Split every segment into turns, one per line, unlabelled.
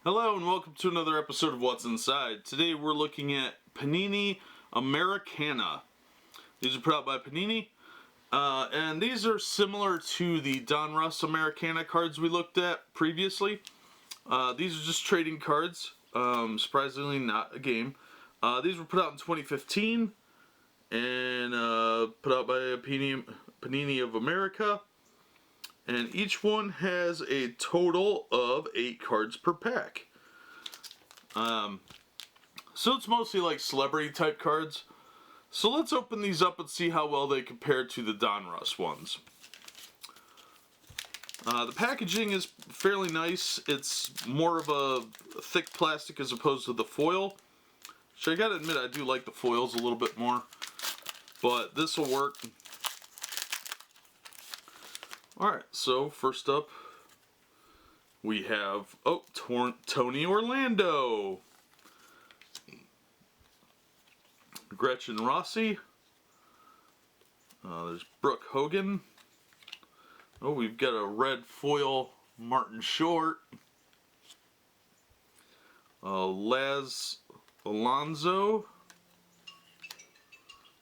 Hello and welcome to another episode of What's Inside. Today we're looking at Panini Americana. These are put out by Panini. And these are similar to the Donruss Americana cards we looked at previously. These are just trading cards. Surprisingly not a game. These were put out in 2015 and put out by Panini of America. And each one has a total of 8 cards per pack. So it's mostly like celebrity type cards. So let's open these up and see how well they compare to the Donruss ones. The packaging is fairly nice. It's more of a thick plastic as opposed to the foil. So I gotta admit, I do like the foils a little bit more. But this will work. Alright, so first up we have, Tony Orlando, Gretchen Rossi, there's Brooke Hogan, we've got a red foil Martin Short, Laz Alonso,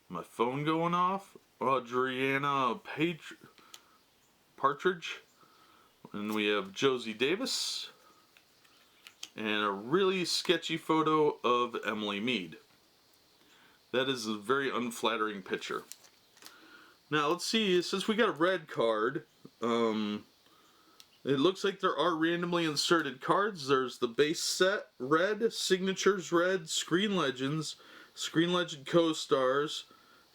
my phone going off, Adriana Partridge, and we have Josie Davis, and a really sketchy photo of Emily Mead. That is a very unflattering picture. Now let's see, since we got a red card, it looks like there are randomly inserted cards. There's the base set red, signatures red, screen legend co-stars,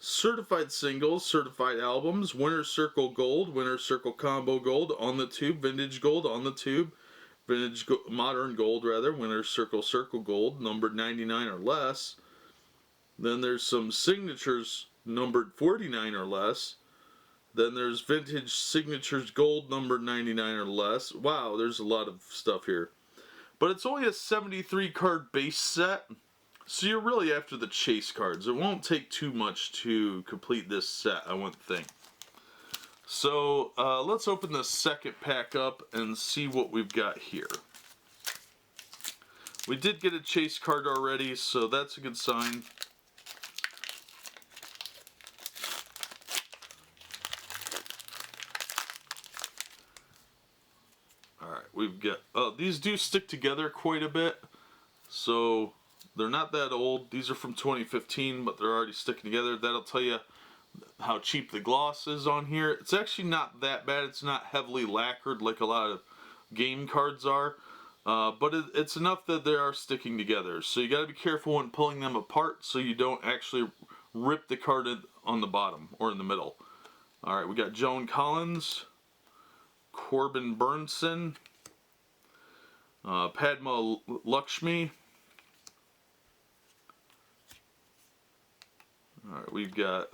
certified singles, certified albums, winner's circle gold, winner's circle combo gold, on the tube, vintage gold, on the tube, modern gold rather, winner's circle gold, numbered 99 or less. Then there's some signatures numbered 49 or less. Then there's vintage signatures gold numbered 99 or less. Wow, there's a lot of stuff here. But it's only a 73 card base set. So you're really after the chase cards. It won't take too much to complete this set, I wouldn't think. So let's open the second pack up and see what we've got here. We did get a chase card already, so that's a good sign. Alright, we've got, these do stick together quite a bit, so they're not that old. These are from 2015, but they're already sticking together. That'll tell you how cheap the gloss is on here. It's actually not that bad. It's not heavily lacquered like a lot of game cards are, but it's enough that they are sticking together. So you got to be careful when pulling them apart so you don't actually rip the card on the bottom or in the middle. Alright, we got Joan Collins, Corbin Burnson, Padma Lakshmi. Alright, we've got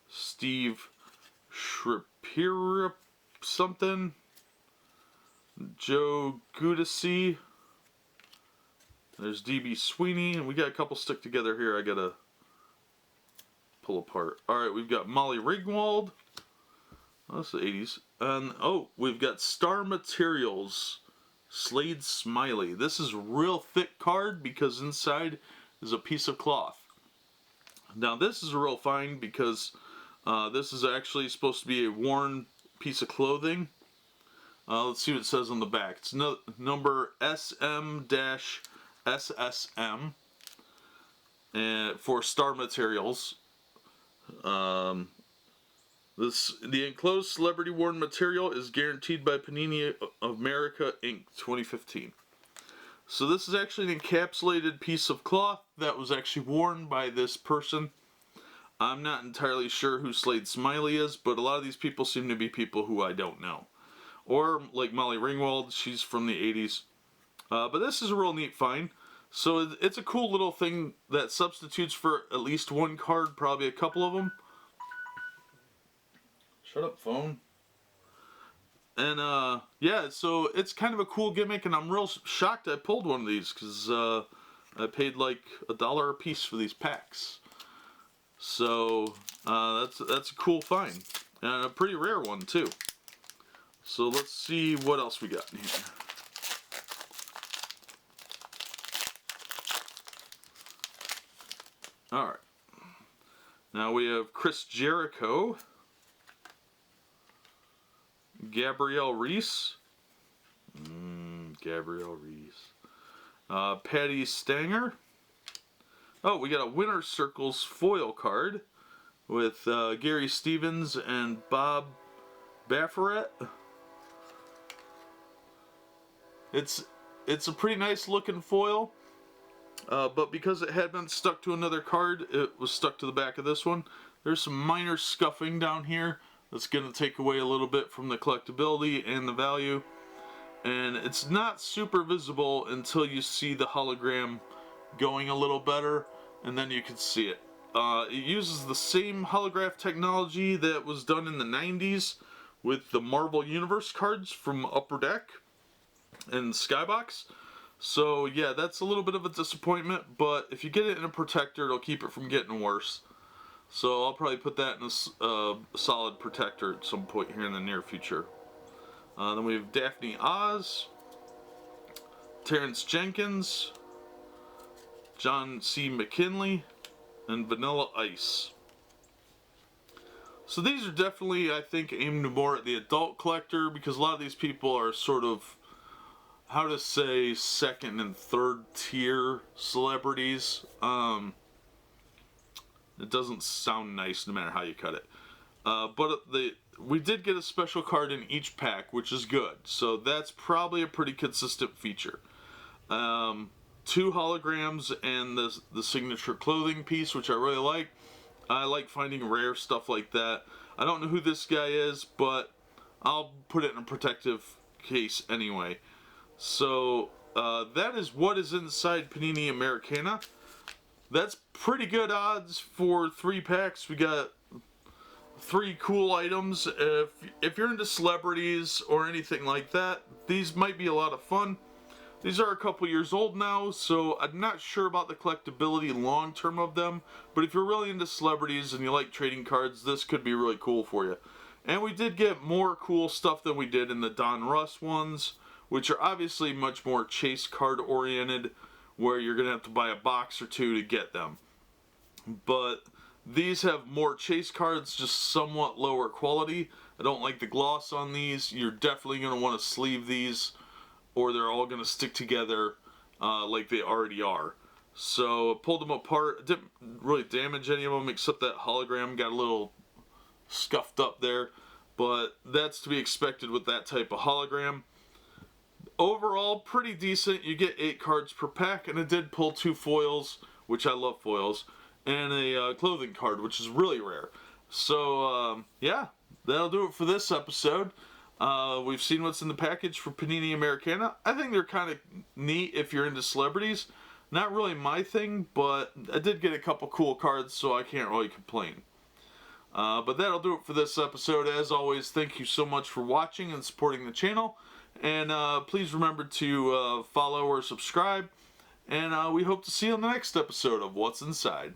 Steve Shripira something, Joe Gudisi, there's DB Sweeney, and we got a couple stick together here I gotta pull apart. Alright, we've got Molly Ringwald, that's the 80s, and we've got Star Materials, Slade Smiley. This is a real thick card because inside is a piece of cloth. Now this is a real find because this is actually supposed to be a worn piece of clothing. Let's see what it says on the back. It's number SM-SSM for Star Materials. The enclosed celebrity worn material is guaranteed by Panini America Inc. 2015. So this is actually an encapsulated piece of cloth that was actually worn by this person. I'm not entirely sure who Slade Smiley is, but a lot of these people seem to be people who I don't know. Or like Molly Ringwald, she's from the 80s. But this is a real neat find. So it's a cool little thing that substitutes for at least one card, probably a couple of them. Shut up, phone. And yeah, so it's kind of a cool gimmick, and I'm real shocked I pulled one of these because I paid like $1 a piece for these packs. So that's a cool find, and a pretty rare one too. So let's see what else we got in here. Alright. Now we have Chris Jericho, Gabrielle Reese, Gabrielle Reese, Patty Stanger. Oh, we got a Winner Circles foil card with Gary Stevens and Bob Baffaret. It's a pretty nice looking foil, but because it had been stuck to another card, it was stuck to the back of this one. There's some minor scuffing down here that's going to take away a little bit from the collectability and the value. And it's not super visible until you see the hologram going a little better, and then you can see it. It uses the same holograph technology that was done in the 90s with the Marvel Universe cards from Upper Deck and Skybox. So yeah, that's a little bit of a disappointment, but if you get it in a protector, it'll keep it from getting worse. So I'll probably put that in a solid protector at some point here in the near future. Then we have Daphne Oz, Terrence Jenkins, John C. McKinley, and Vanilla Ice. So these are definitely, I think, aimed more at the adult collector, because a lot of these people are sort of, how to say, second and third tier celebrities. It doesn't sound nice no matter how you cut it. But we did get a special card in each pack, which is good. So that's probably a pretty consistent feature. 2 holograms and the signature clothing piece, which I really like. I like finding rare stuff like that. I don't know who this guy is, but I'll put it in a protective case anyway. So that is what is inside Panini Americana. That's pretty good odds for 3 packs. We got 3 cool items. If you're into celebrities or anything like that, these might be a lot of fun. These are a couple years old now, so I'm not sure about the collectability long term of them, but if you're really into celebrities and you like trading cards, this could be really cool for you. And we did get more cool stuff than we did in the Donruss ones, which are obviously much more chase card oriented, where you're going to have to buy a box or 2 to get them. But these have more chase cards, just somewhat lower quality. I don't like the gloss on these. You're definitely going to want to sleeve these, or they're all going to stick together like they already are. So I pulled them apart. It didn't really damage any of them, except that hologram got a little scuffed up there. But that's to be expected with that type of hologram. Overall, pretty decent. You get 8 cards per pack, and it did pull 2 foils, which I love foils, and a clothing card, which is really rare. So, yeah, that'll do it for this episode. We've seen what's in the package for Panini Americana. I think they're kind of neat if you're into celebrities. Not really my thing, but I did get a couple cool cards, so I can't really complain. But that'll do it for this episode. As always, thank you so much for watching and supporting the channel. And please remember to follow or subscribe. And we hope to see you on the next episode of What's Inside.